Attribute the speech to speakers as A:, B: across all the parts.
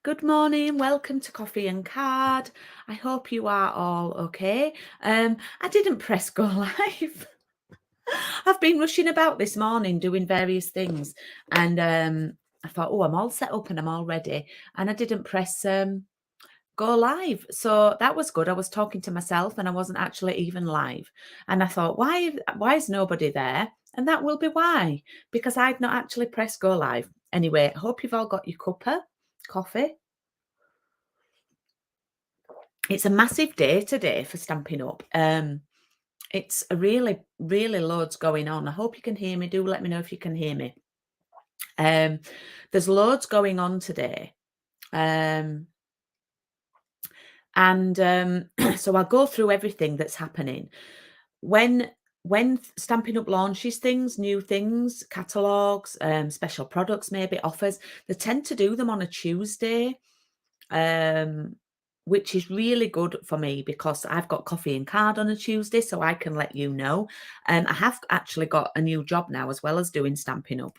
A: Good morning. Welcome to Coffee and Card. I hope you are all okay. I didn't press go live. I've been rushing about this morning doing various things, and I thought, oh, I'm all set up and I'm all ready, and I didn't press go live. So that was good. I was talking to myself and I wasn't actually even live. And I thought, why is nobody there? And that will be why, because I've not actually pressed go live. Anyway, I hope you've all got your cuppa coffee. It's a massive day today for Stampin' Up. It's a really loads going on. I hope you can hear me. Do let me know if you can hear me. There's loads going on today. So I'll go through everything that's happening. When Stampin' Up launches things, new things, catalogues, special products, maybe offers, they tend to do them on a Tuesday. Which is really good for me because I've got coffee and card on a Tuesday, so I can let you know. I have actually got a new job now as well as doing Stampin' Up,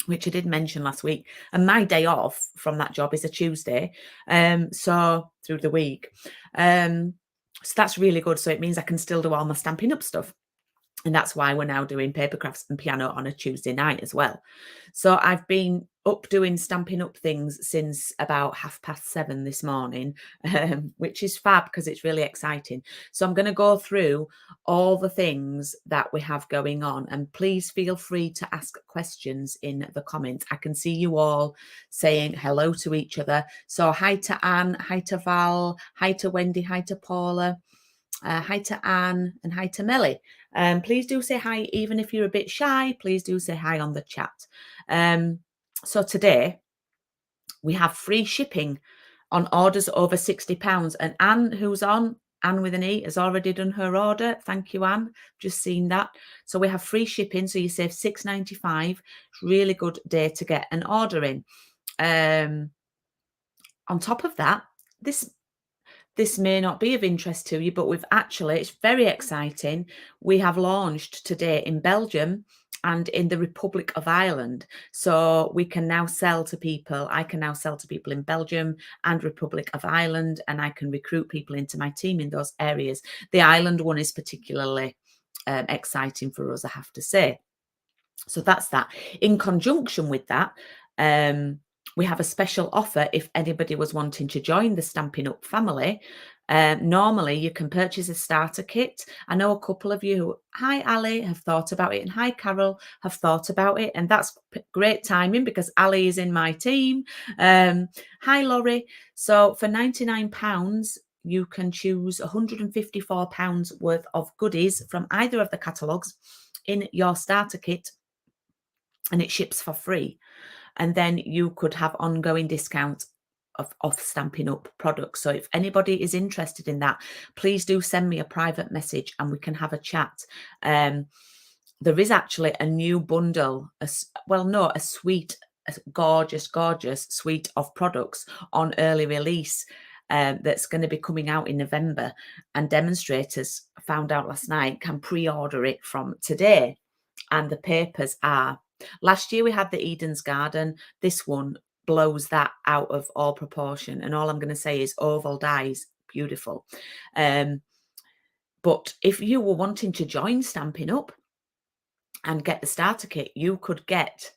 A: which I did mention last week. And my day off from that job is a Tuesday, so through the week. So that's really good. So it means I can still do all my Stampin' Up stuff. And that's why we're now doing paper crafts and piano on a Tuesday night as well. So I've been up doing Stampin' Up things since about 7:30 this morning, which is fab because it's really exciting. So I'm going to go through all the things that we have going on, and please feel free to ask questions in the comments. I can see you all saying hello to each other. So hi to Anne, hi to Val, hi to Wendy, hi to Paula. Hi to Anne and hi to Melly. Please do say hi, even if you're a bit shy. Please do say hi on the chat. So today we have free shipping on orders over £60. And Anne, who's on, Anne with an E, has already done her order. Thank you, Anne. Just seen that. So we have free shipping. So you save £6.95. It's a really good day to get an order in. On top of that, this may not be of interest to you, but it's very exciting. We have launched today in Belgium and in the Republic of Ireland. So we can now sell to people. I can now sell to people in Belgium and Republic of Ireland, and I can recruit people into my team in those areas. The Ireland one is particularly exciting for us, I have to say. So that's that. In conjunction with that, we have a special offer if anybody was wanting to join the Stampin' Up family. Normally, you can purchase a starter kit. I know a couple of you, hi Ali, have thought about it, and hi Carol, have thought about it, and that's great timing because Ali is in my team. Hi Laurie. So for £99, you can choose £154 worth of goodies from either of the catalogues in your starter kit, and it ships for free. And then you could have ongoing discounts of Stampin' Up products. So if anybody is interested in that, please do send me a private message and we can have a chat. There is actually a new bundle, a gorgeous suite of products on early release that's going to be coming out in November. And demonstrators, found out last night, can pre-order it from today. And the papers are, last year we had the Eden's Garden. This one blows that out of all proportion. And all I'm going to say is oval dies, beautiful. But if you were wanting to join Stampin' Up and get the starter kit, you could get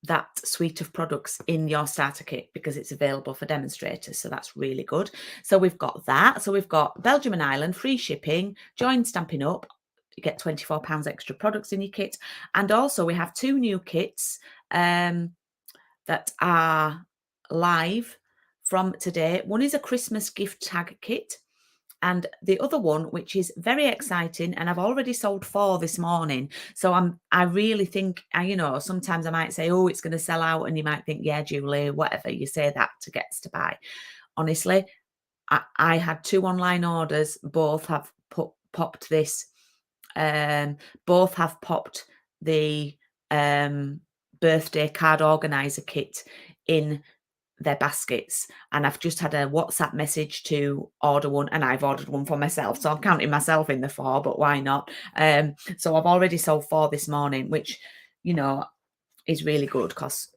A: that suite of products in your starter kit because it's available for demonstrators. So that's really good. So we've got that. So we've got Belgium and Ireland, free shipping, join Stampin' Up. You get £24 extra products in your kit. And also we have two new kits that are live from today. One is a Christmas gift tag kit. And the other one, which is very exciting, and I've already sold 4 this morning. So I really think, sometimes I might say, oh, it's going to sell out. And you might think, yeah, Julie, whatever, you say that to get us to buy. Honestly, I had 2 online orders. Both have popped this. Both have popped the birthday card organizer kit in their baskets, and I've just had a WhatsApp message to order one, and I've ordered one for myself, so I'm counting myself in the 4, but why not? So I've already sold 4 this morning, which is really good because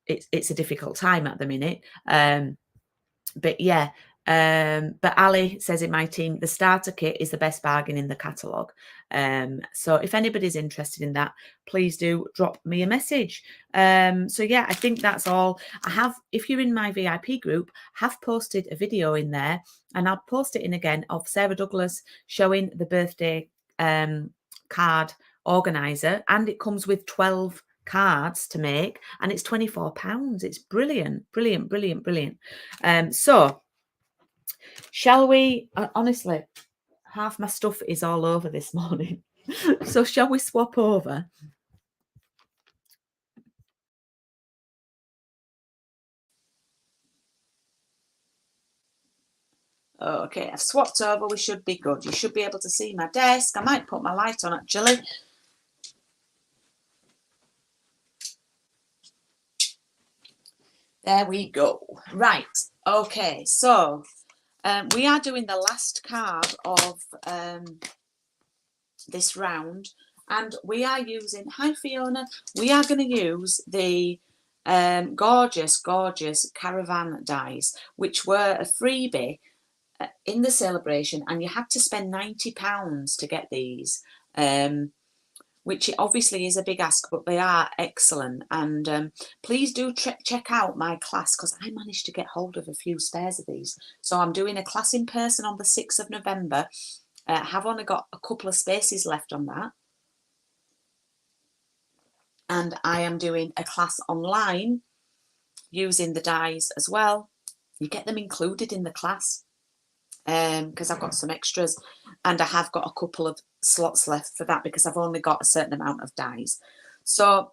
A: it's a difficult time at the minute. But yeah, but Ali says in my team, the starter kit is the best bargain in the catalogue. So if anybody's interested in that, please do drop me a message. So yeah, I think that's all. I have, if you're in my VIP group, have posted a video in there, and I'll post it in again, of Sarah Douglas showing the birthday card organizer, and it comes with 12 cards to make, and it's £24. It's brilliant, brilliant, brilliant, brilliant. So shall we, honestly, half my stuff is all over this morning. So shall we swap over? Okay, I've swapped over. We should be good. You should be able to see my desk. I might put my light on, actually. There we go. Right. Okay, so we are doing the last card of this round, and we are using, hi Fiona, we are going to use the gorgeous caravan dies, which were a freebie in the celebration, and you had to spend £90 to get these, which obviously is a big ask, but they are excellent. And please do check out my class, because I managed to get hold of a few spares of these. So I'm doing a class in person on the 6th of November. Have only got a couple of spaces left on that. And I am doing a class online using the dies as well. You get them included in the class, because I've got some extras, and I have got a couple of slots left for that because I've only got a certain amount of dies. So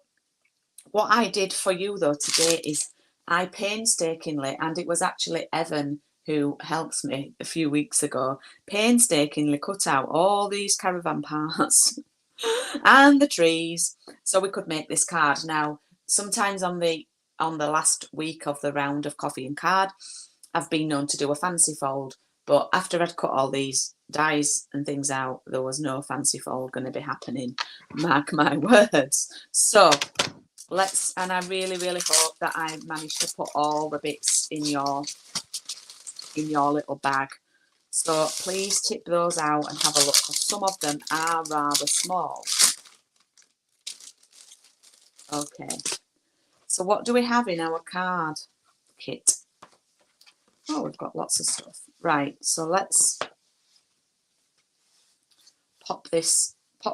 A: what I did for you though today is I painstakingly, and it was actually Evan who helped me a few weeks ago, painstakingly cut out all these caravan parts and the trees so we could make this card. Now, sometimes on the last week of the round of coffee and card, I've been known to do a fancy fold, but after I'd cut all these dies and things out, there was no fancy fold going to be happening. Mark my words. So let's, and I really hope that I managed to put all the bits in your little bag. So please tip those out and have a look, because some of them are rather small. Okay, so what do we have in our card kit? Oh, we've got lots of stuff. Right, so let's pop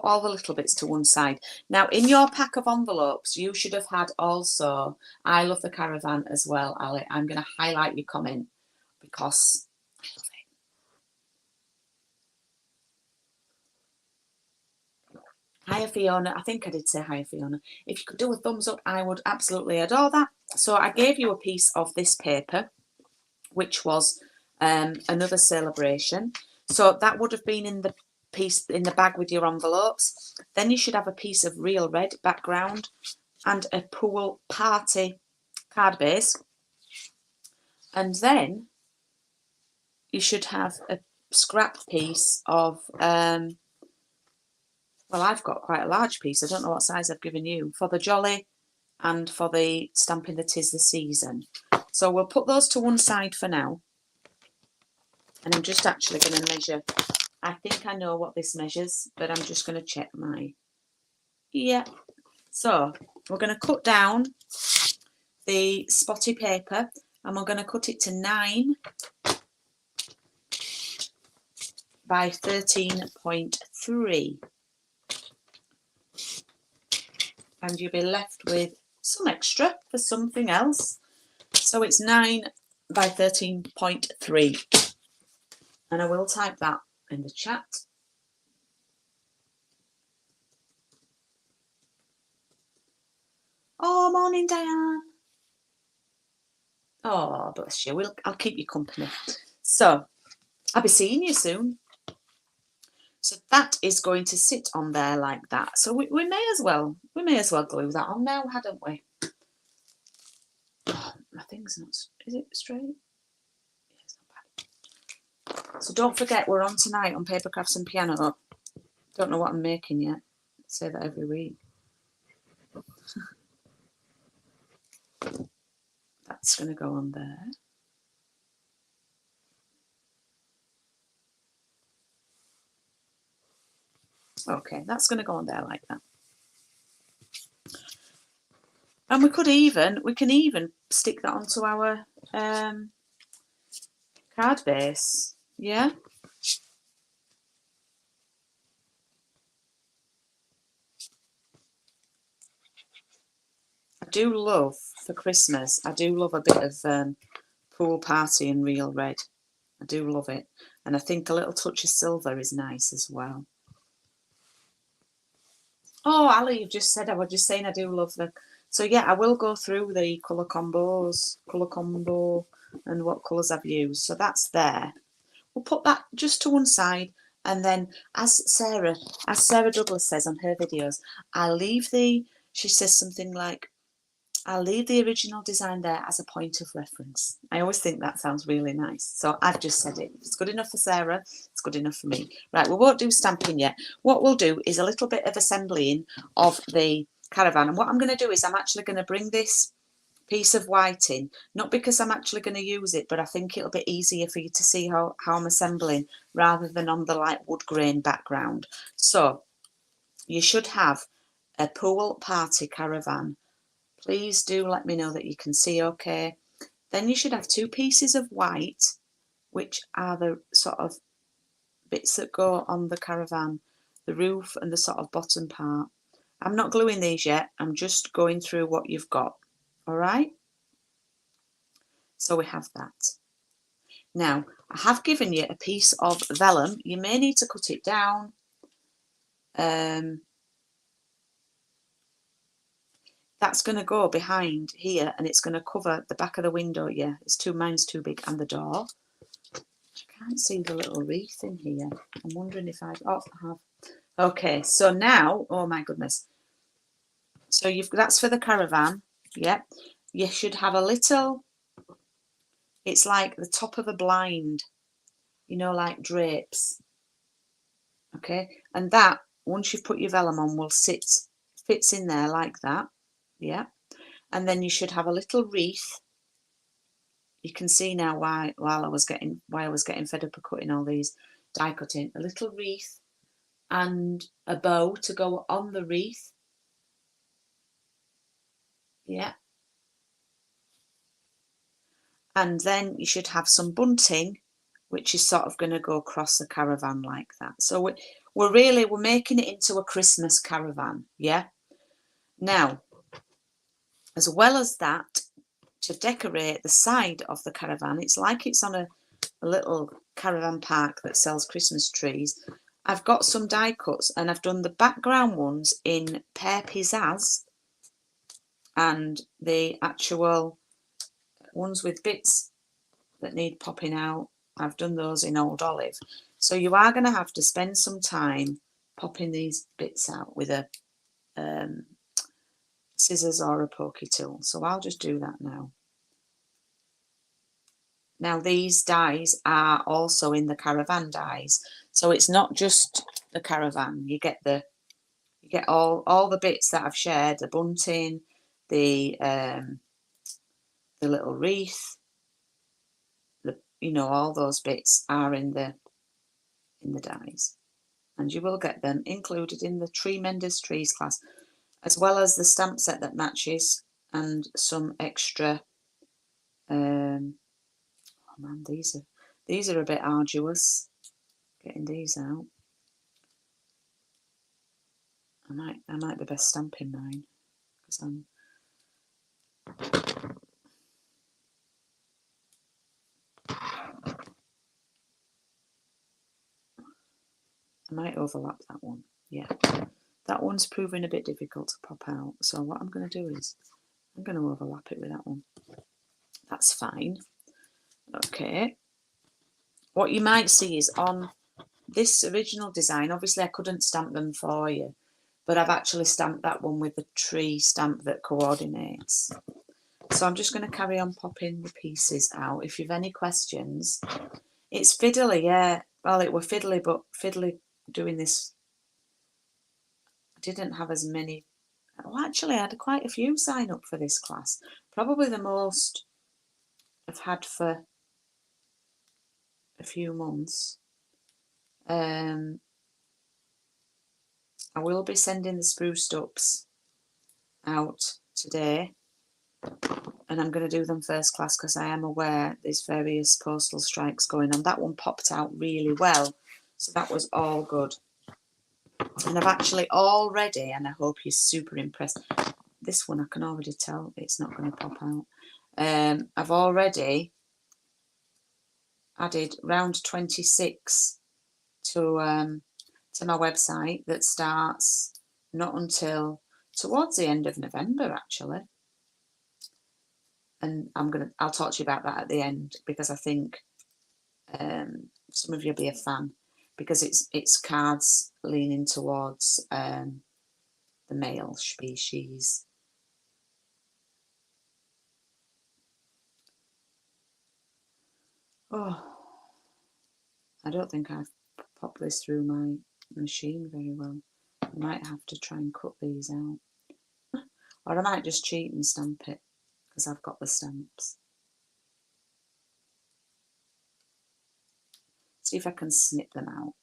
A: all the little bits to one side. Now, in your pack of envelopes, you should have had also, I love the caravan as well, Ali. I'm going to highlight your comment because I love it. Hiya, Fiona. I think I did say hiya, Fiona. If you could do a thumbs up, I would absolutely adore that. So I gave you a piece of this paper, which was another celebration. So that would have been in the piece in the bag with your envelopes. Then you should have a piece of real red background and a pool party card base. And then you should have a scrap piece of, well, I've got quite a large piece. I don't know what size I've given you for the jolly and for the Stampin' That Is the Season. So we'll put those to one side for now. And I'm just actually going to measure. I think I know what this measures, but I'm just going to check my, yeah. So we're going to cut down the spotty paper, and we're going to cut it to 9 by 13.3. And you'll be left with some extra for something else. So it's 9 by 13.3. And I will type that in the chat. Oh, morning, Diane. Oh, bless you. I'll keep you company. So I'll be seeing you soon. So that is going to sit on there like that. So we may as well glue that on now, hadn't we? Oh, my thing's not. Is it straight? Yeah, it's not bad. So don't forget, we're on tonight on Paper Crafts and Piano. Don't know what I'm making yet. I say that every week. that's going to go on there. Okay, that's going to go on there like that. And we can even stick that onto our card base. Yeah. I do love, for Christmas, I do love a bit of pool party in real red. I do love it. And I think a little touch of silver is nice as well. Oh, Ali, you've just said, I was just saying I do love the... So yeah, I will go through the colour combo and what colours I've used. So that's there. We'll put that just to one side. And then as Sarah Douglas says on her videos, she says something like, I'll leave the original design there as a point of reference. I always think that sounds really nice. So I've just said it. If it's good enough for Sarah, it's good enough for me. Right, we won't do stamping yet. What we'll do is a little bit of assembling of the caravan. And what I'm going to do is I'm actually going to bring this piece of white in, not because I'm actually going to use it, but I think it'll be easier for you to see how I'm assembling rather than on the light wood grain background. So you should have a pool party caravan. Please do let me know that you can see okay. Then you should have two pieces of white, which are the sort of bits that go on the caravan, the roof and the sort of bottom part. I'm not gluing these yet. I'm just going through what you've got. All right. So we have that. Now, I have given you a piece of vellum. You may need to cut it down. That's going to go behind here and it's going to cover the back of the window. Yeah, mine's too big, and the door. I can't see the little wreath in here. I'm wondering if I have. Okay, so now, oh my goodness. So that's for the caravan. Yeah, you should have a little, it's like the top of a blind, you know, like drapes. Okay, and that, once you've put your vellum on, fits in there like that. Yeah, and then you should have a little wreath. You can see now why I was getting fed up of cutting all these die cutting. A little wreath and a bow to go on the wreath. Yeah. And then you should have some bunting, which is sort of going to go across the caravan like that. So we're making it into a Christmas caravan. Yeah. Now, as well as that, to decorate the side of the caravan, it's like it's on a little caravan park that sells Christmas trees. I've got some die cuts and I've done the background ones in Pear Pizzazz, and the actual ones with bits that need popping out, I've done those in Old Olive. So you are going to have to spend some time popping these bits out with a scissors or a pokey tool. So I'll just do that now. Now these dies are also in the caravan dies, so it's not just the caravan. You get all the bits that I've shared: the bunting, the little wreath, all those bits are in the dies, and you will get them included in the Tree Menders Trees class, as well as the stamp set that matches and some extra. Oh man, these are a bit arduous, getting these out. I might be best stamping mine because I might overlap that one. Yeah, that one's proving a bit difficult to pop out. So what I'm going to do is I'm going to overlap it with that one. That's fine. Okay. What you might see is on this original design, obviously I couldn't stamp them for you, but I've actually stamped that one with the tree stamp that coordinates. So I'm just going to carry on popping the pieces out. If you've any questions, it's fiddly, yeah. Well, it were fiddly, but fiddly doing this. I didn't have as many. Well, actually, I had quite a few sign up for this class. Probably the most I've had for a few months. I will be sending the spruced ups out today, and I'm going to do them first class because I am aware there's various postal strikes going on. That one popped out really well, so that was all good. And I've actually already, and I hope you're super impressed, this one I can already tell it's not going to pop out. I've already added round 26 to my website that starts not until towards the end of November, actually. And I'll talk to you about that at the end, because I think some of you'll be a fan, because it's cards leaning towards the male species. Oh, I don't think I've popped this through my machine very well. I might have to try and cut these out. Or I might just cheat and stamp it, because I've got the stamps. See if I can snip them out.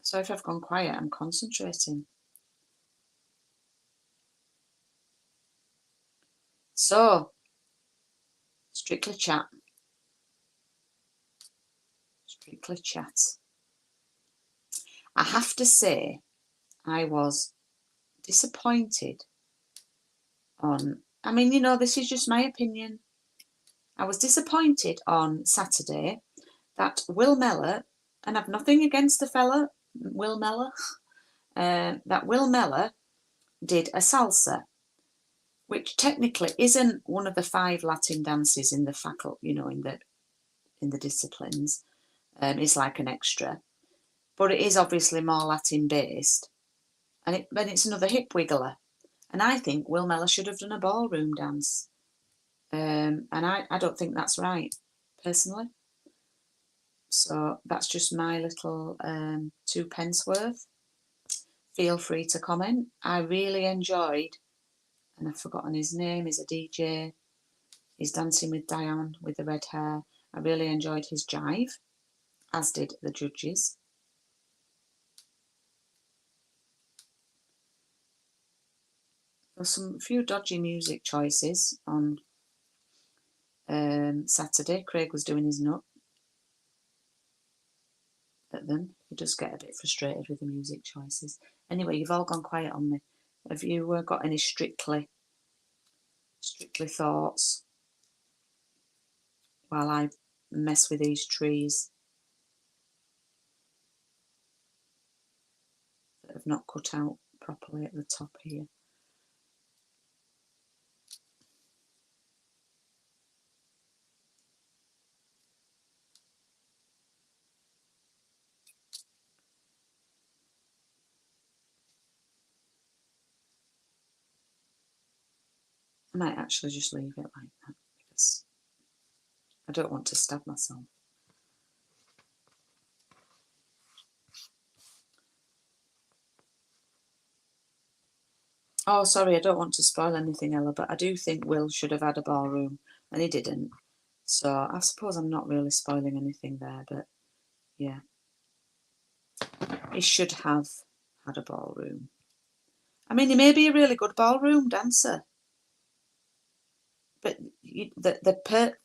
A: So if I've gone quiet, I'm concentrating. So, strictly chat. Strictly chat. I have to say, I was disappointed on, I mean, you know, this is just my opinion. I was disappointed on Saturday that Will Mellor, and I've nothing against the fella, Will Mellor, that Will Mellor did a salsa, which technically isn't one of the 5 Latin dances in the faculty, you know, in the disciplines. It's like an extra, but it is obviously more Latin based, and it's another hip wiggler. And I think Will Mellor should have done a ballroom dance, and I don't think that's right, personally. So that's just my little 2 pence worth. Feel free to comment. I really enjoyed, and I've forgotten his name, he's a DJ, he's dancing with Diane with the red hair. I really enjoyed his jive, as did the judges. There were a few dodgy music choices on Saturday. Craig was doing his nut at them. He does get a bit frustrated with the music choices. Anyway, you've all gone quiet on me. Have you got any strictly thoughts while I mess with these trees that have not cut out properly at the top here? I might actually just leave it like that, because I don't want to stab myself. Oh, sorry, I don't want to spoil anything, Ella, but I do think Will should have had a ballroom, and he didn't. So I suppose I'm not really spoiling anything there, but yeah. He should have had a ballroom. I mean, he may be a really good ballroom dancer, but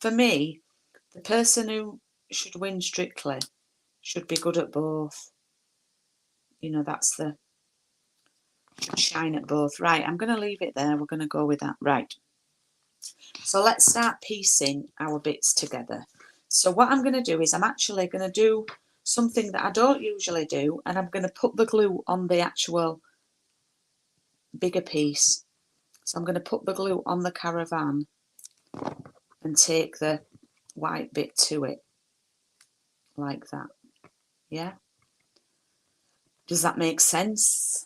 A: for me, the person who should win strictly should be good at both. You know, that's the shine at both. Right, I'm going to leave it there. We're going to go with that. Right. So let's start piecing our bits together. So what I'm going to do is I'm actually going to do something that I don't usually do, and I'm going to put the glue on the actual bigger piece. So I'm going to put the glue on the caravan and take the white bit to it like that. Yeah? Does that make sense?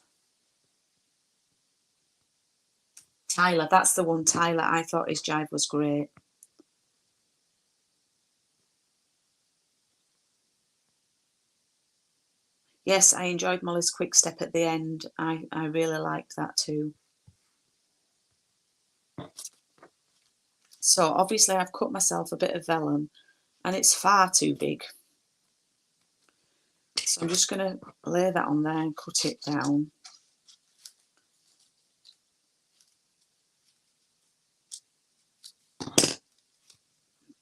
A: Tyler, that's the one, Tyler. I thought his jive was great. Yes, I enjoyed Molly's quick step at the end. I really liked that too. So obviously I've cut myself a bit of vellum and it's far too big. So I'm just going to lay that on there and cut it down.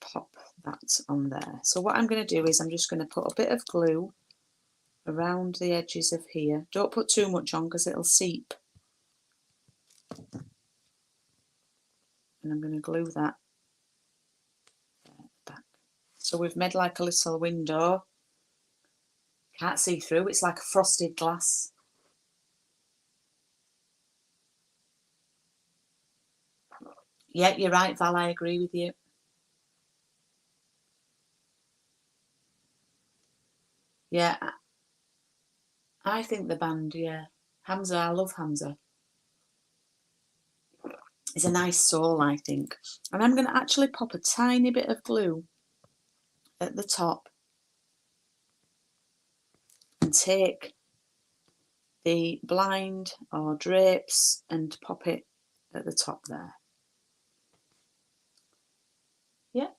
A: Pop that on there. So what I'm going to do is I'm just going to put a bit of glue around the edges of here. Don't put too much on because it'll seep. And I'm going to glue that back. So we've made like a little window. Can't see through, it's like a frosted glass. Yeah, you're right, Val, I agree with you. Yeah, I think the band, yeah. Hamza, I love Hamza. It's a nice sole, I think. And I'm going to actually pop a tiny bit of glue at the top and take the blind or drapes and pop it at the top there. Yeah.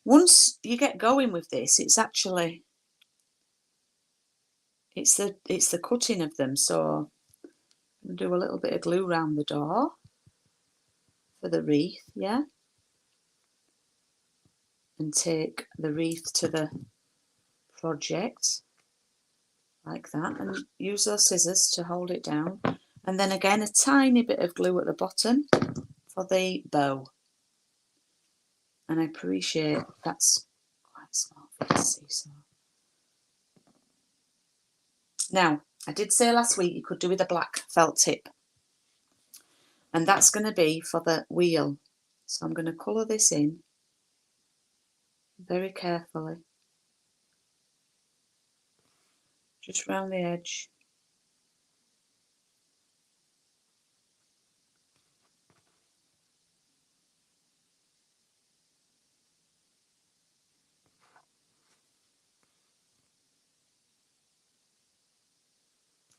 A: Once you get going with this, it's actually it's the cutting of them. So I'm going to do a little bit of glue around the door for the wreath, yeah. And take the wreath to the project like that and use those scissors to hold it down. And then again a tiny bit of glue at the bottom for the bow. And I appreciate that's quite small for you to see. So now I did say last week you could do with a black felt tip, and that's going to be for the wheel. So I'm going to colour this in very carefully, just round the edge.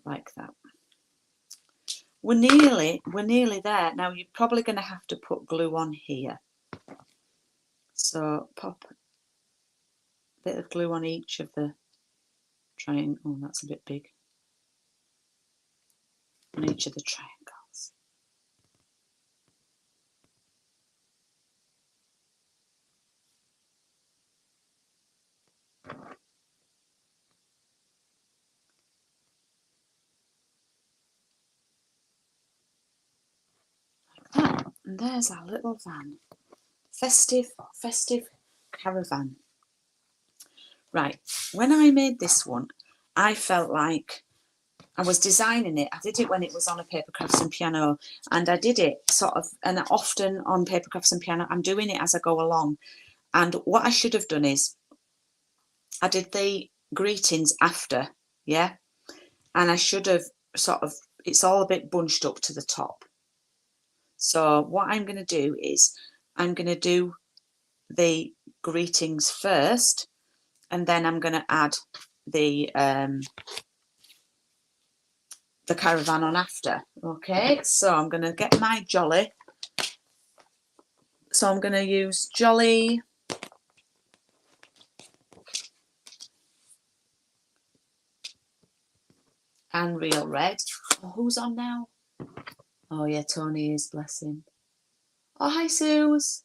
A: Like that. We're nearly there. Now you're probably going to have to put glue on here. So pop a bit of glue on each of the triangles. Oh, that's a bit big. On each of the triangles. Like that. And there's our little van. Festive caravan. Right, when I made this one, I felt like I was designing it. I did it when it was on a paper crafts and piano, and I did it sort of, and often on paper crafts and piano, I'm doing it as I go along. And what I should have done is I did the greetings after, yeah, and I should have sort of, it's all a bit bunched up to the top. So what I'm going to do is I'm going to do the greetings first, and then I'm going to add the caravan on after. Okay, so I'm going to get my jolly. So I'm going to use Jolly and Real Red. Oh, who's on now? Oh yeah, Tony is, bless him. Oh, hi Suze.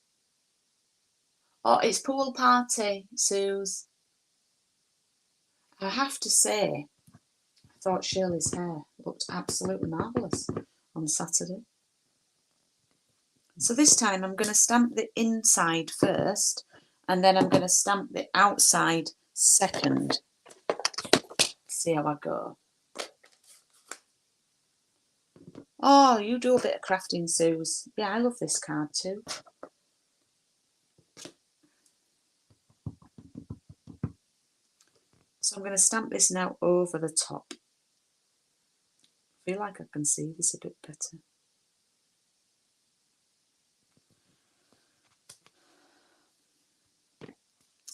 A: Oh, it's pool party, Suze. I have to say, I thought Shirley's hair looked absolutely marvellous on Saturday. So this time I'm going to stamp the inside first, and then I'm going to stamp the outside second. See how I go. Oh, you do a bit of crafting, Suze. Yeah, I love this card too. So I'm going to stamp this now over the top. I feel like I can see this a bit better.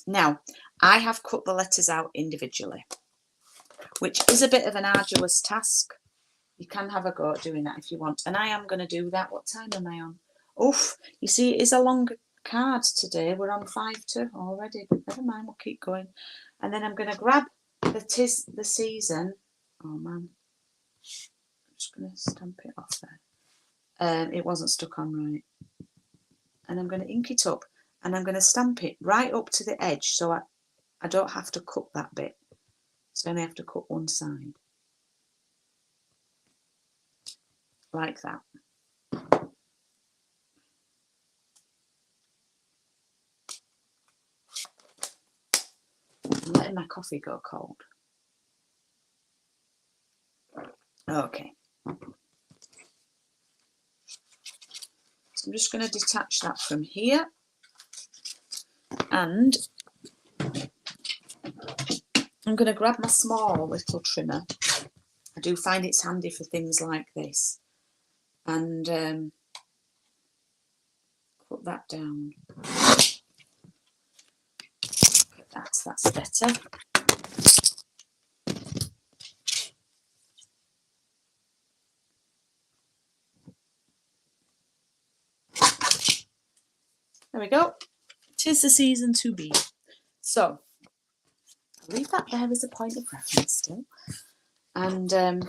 A: Now, I have cut the letters out individually, which is a bit of an arduous task. You can have a go at doing that if you want. And I am going to do that. What time am I on? Oof, you see, it is a long card today. We're on 5-2 already, but never mind, we'll keep going. And then I'm going to grab the 'Tis the Season. Oh, man. I'm just going to stamp it off there. It wasn't stuck on right. And I'm going to ink it up, and I'm going to stamp it right up to the edge, so I don't have to cut that bit. So I only have to cut one side. Like that. I'm letting my coffee go cold. Okay. So I'm just going to detach that from here. And I'm going to grab my small little trimmer. I do find it's handy for things like this. And put that down. That's better. There we go. 'Tis the season to be. So I'll leave that there as a point of reference still. And I'm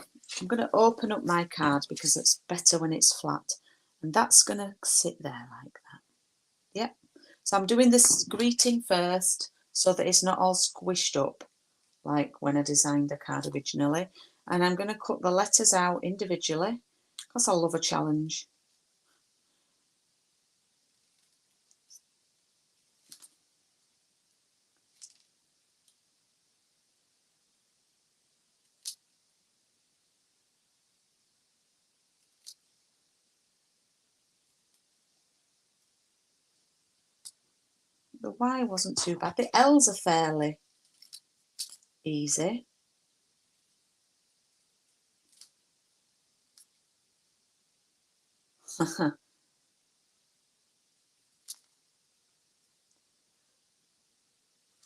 A: going to open up my card because it's better when it's flat. And that's going to sit there like that. Yep. So I'm doing this greeting first so that it's not all squished up like when I designed the card originally. And I'm going to cut the letters out individually because I love a challenge. The Y wasn't too bad. The L's are fairly easy.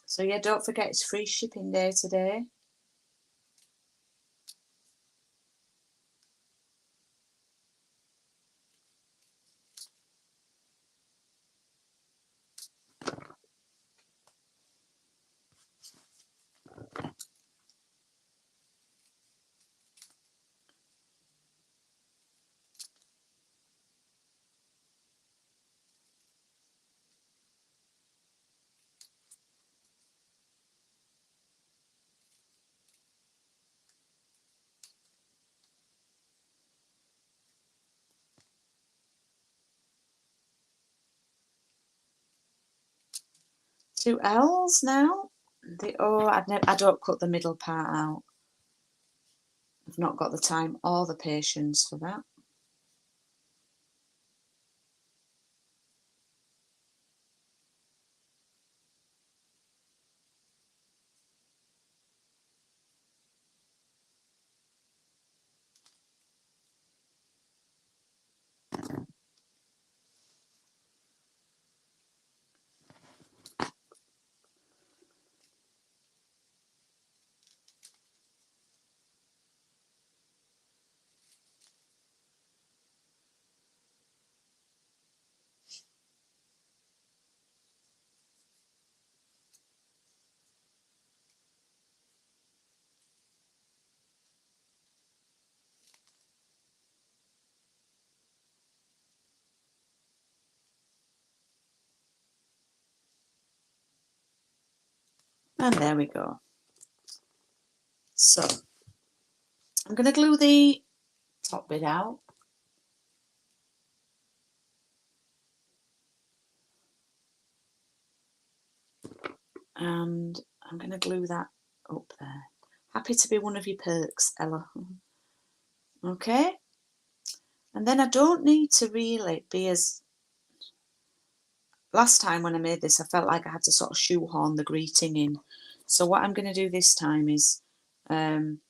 A: So yeah, don't forget it's free shipping day today. Two L's now. The O, I don't cut the middle part out. I've not got the time or the patience for that. And there we go. So I'm going to glue the top bit out. And I'm going to glue that up there. Happy to be one of your perks, Ella. Okay. And then I don't need to really be as... Last time when I made this, I felt like I had to sort of shoehorn the greeting in. So what I'm going to do this time is bring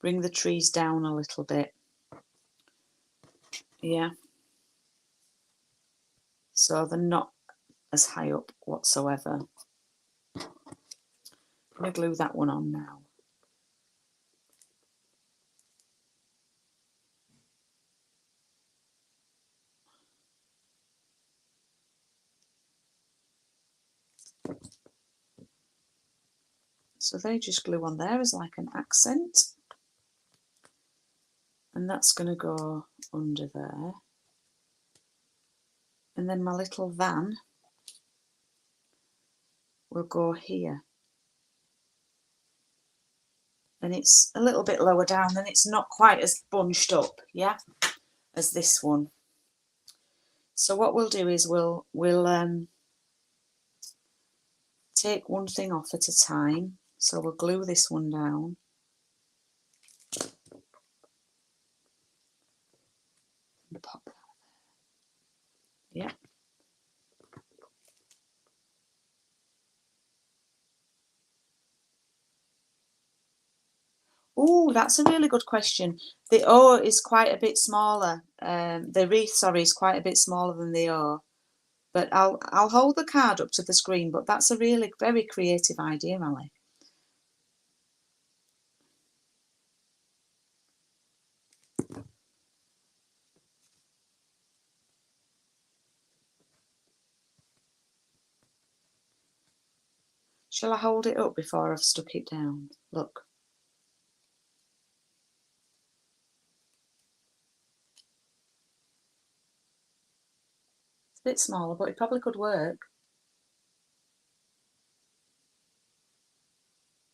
A: the trees down a little bit. Yeah. So they're not as high up whatsoever. going to glue that one on now. So they just glue on there as like an accent. And that's going to go under there. And then my little van will go here. And it's a little bit lower down, and it's not quite as bunched up, yeah, as this one. So what we'll do is we'll take one thing off at a time. So we'll glue this one down. And pop that there. Yeah. Oh, that's a really good question. The O is quite a bit smaller. The wreath, sorry, is quite a bit smaller than the O. But I'll hold the card up to the screen. But that's a really very creative idea, Ali. Shall I hold it up before I've stuck it down? Look. It's a bit smaller, but it probably could work.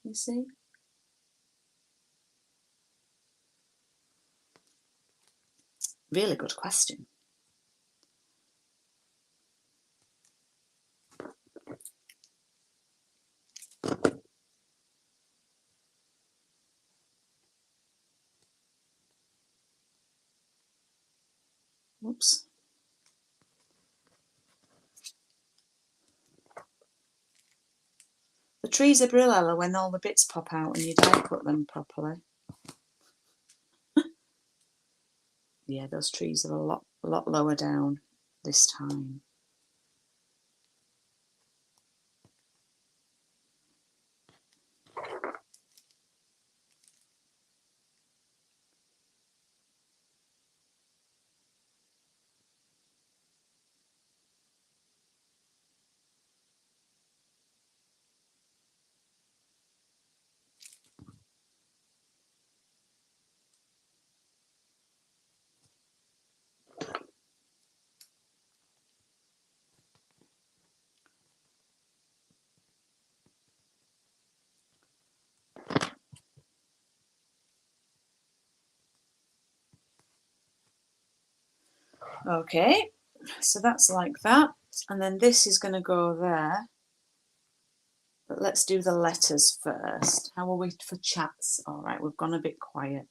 A: You see? Really good question. Oops. The trees are brilliant when all the bits pop out and you don't cut them properly. Yeah, those trees are a lot lower down this time. Okay, so that's like that. And then this is going to go there. But let's do the letters first. How are we for chats? All right, we've gone a bit quiet.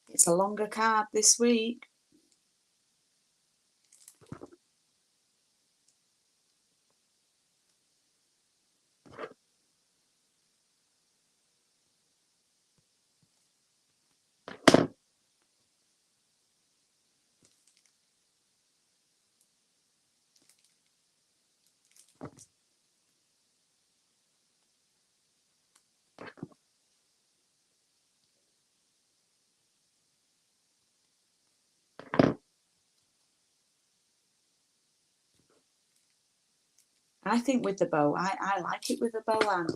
A: It's a longer card this week. I think with the bow, I like it with the bow, Anne.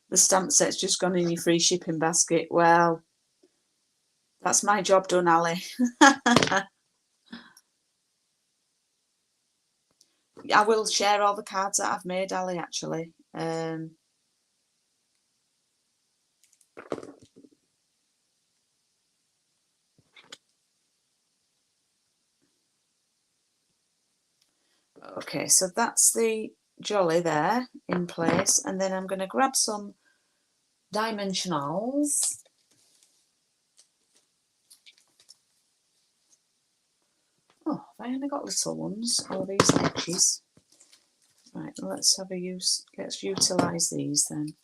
A: The stamp set's just gone in your free shipping basket. Well, that's my job done, Ali. I will share all the cards that I've made, Ali, actually. Okay, so that's the jolly there in place. And then I'm going to grab some dimensionals. I only got little ones? Oh, these edges. Right, let's have a use. Let's utilise these then.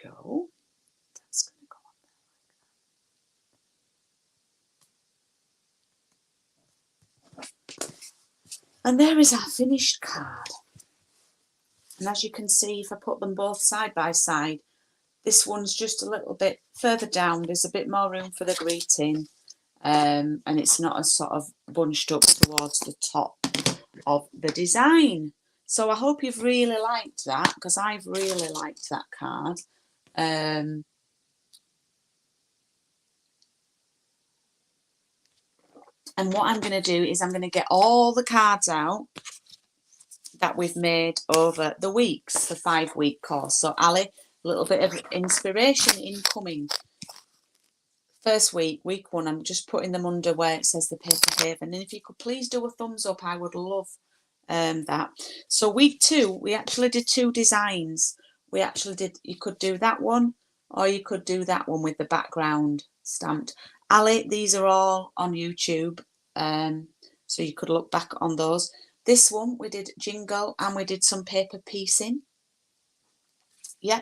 A: Go. That's going to go on there. And there is our finished card. And as you can see, if I put them both side by side, this one's just a little bit further down. There's a bit more room for the greeting. And it's not as sort of bunched up towards the top of the design. So I hope you've really liked that, because I've really liked that card. And what I'm going to do is I'm going to get all the cards out that we've made over the weeks, the 5-week course. So Ali, a little bit of inspiration incoming. First week, week 1, I'm just putting them under where it says the paper haven. And if you could please do a thumbs up, I would love that. So week 2, we actually did 2 designs. We actually did, you could do that one, or you could do that one with the background stamped. Ali, these are all on YouTube, so you could look back on those. This one, we did jingle and we did some paper piecing. Yeah.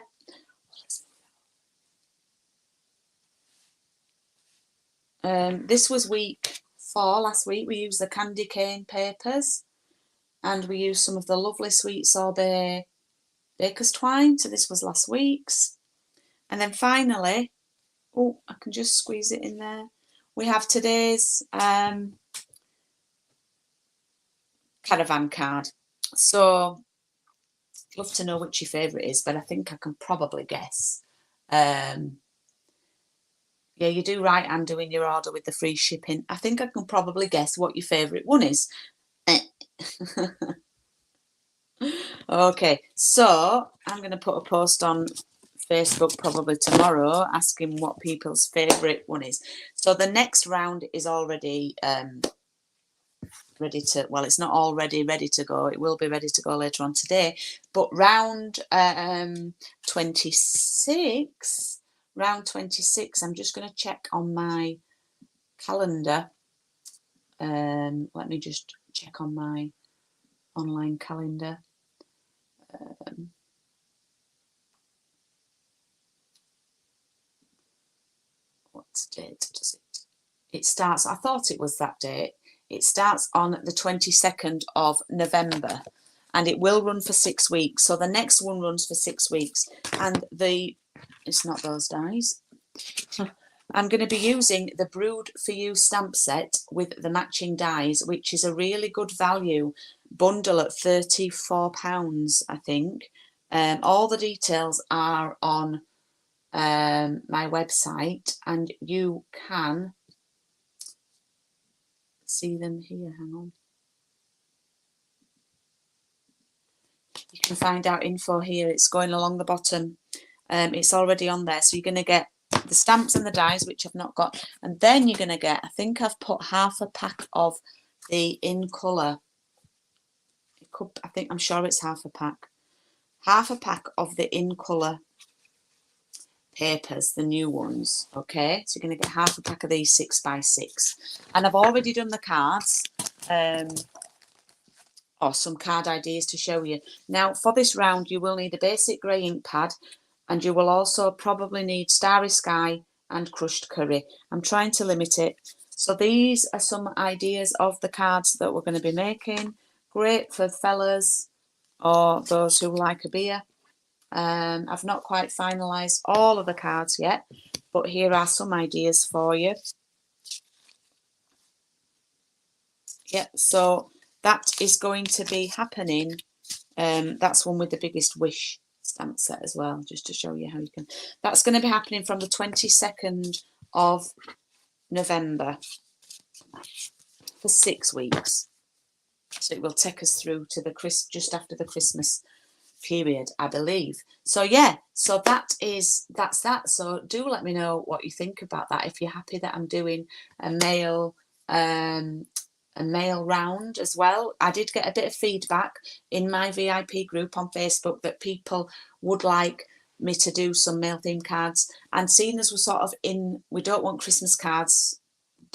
A: This was week 4 last week. We used the candy cane papers and we used some of the lovely sweet sorbet baker's twine. So this was last week's. And then finally, oh, I can just squeeze it in there. We have today's caravan card. So I'd love to know which your favourite is, but I think I can probably guess. Yeah, you do right, and doing your order with the free shipping. I think I can probably guess what your favourite one is. Okay, so I'm going to put a post on Facebook probably tomorrow asking what people's favourite one is. So the next round is already ready to, well, it's not already ready to go. It will be ready to go later on today. But round 26, I'm just going to check on my calendar. Let me just check on my online calendar. What date does it? It starts, I thought it was that date. It starts on the 22nd of November and it will run for 6 weeks. So the next one runs for 6 weeks. And it's not those dies. I'm going to be using the Brewed For You stamp set with the matching dies, which is a really good value bundle at £34, I think. All the details are on my website and you can see them here. Hang on. You can find out info here. It's going along the bottom. It's already on there. So you're going to get the stamps and the dies, which I've not got. And then you're going to get, I think I've put half a pack of the in colour. It could, I'm sure it's half a pack. Half a pack of the in colour papers, the new ones. Okay, so you're going to get half a pack of these 6x6. And I've already done the cards. Or some card ideas to show you. Now, for this round, you will need a basic grey ink pad, and you will also probably need Starry Sky and Crushed Curry. I'm trying to limit it. So these are some ideas of the cards that we're going to be making. Great for fellas or those who like a beer. I've not quite finalised all of the cards yet, but here are some ideas for you. Yeah, so that is going to be happening. That's one with the biggest wish stamp set as well, just to show you how you can. That's going to be happening from the 22nd of November for 6 weeks. So it will take us through to the just after the Christmas period, I believe. So yeah, so that's that. So do let me know what you think about that. If you're happy that I'm doing a mail round as well. I did get a bit of feedback in my VIP group on Facebook that people would like me to do some mail themed cards, and seeing as we're sort of we don't want Christmas cards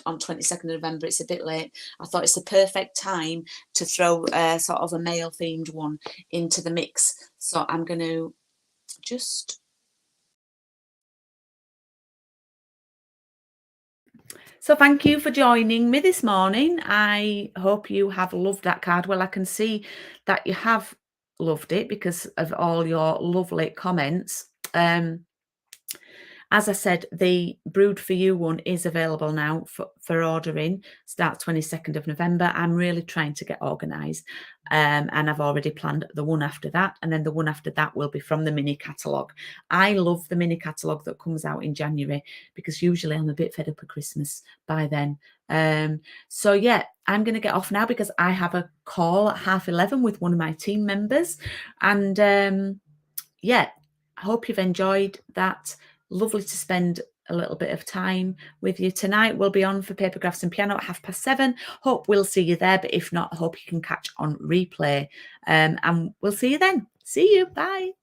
A: on 22nd of November, it's a bit late. I thought it's the perfect time to throw sort of a male themed one into the mix. So I'm going to just... So thank you for joining me this morning. I hope you have loved that card. Well, I can see that you have loved it because of all your lovely comments. As I said, the Brood For You one is available now for ordering. Starts 22nd of November. I'm really trying to get organised, and I've already planned the one after that, and then the one after that will be from the mini catalogue. I love the mini catalogue that comes out in January because usually I'm a bit fed up of Christmas by then. So yeah, I'm going to get off now because I have a call at 11:30 with one of my team members, and yeah, I hope you've enjoyed that. Lovely to spend a little bit of time with you tonight. We'll be on for Paper Crafts and Piano at 7:30. Hope we'll see you there, but if not, I hope you can catch on replay. And we'll see you then. See you. Bye.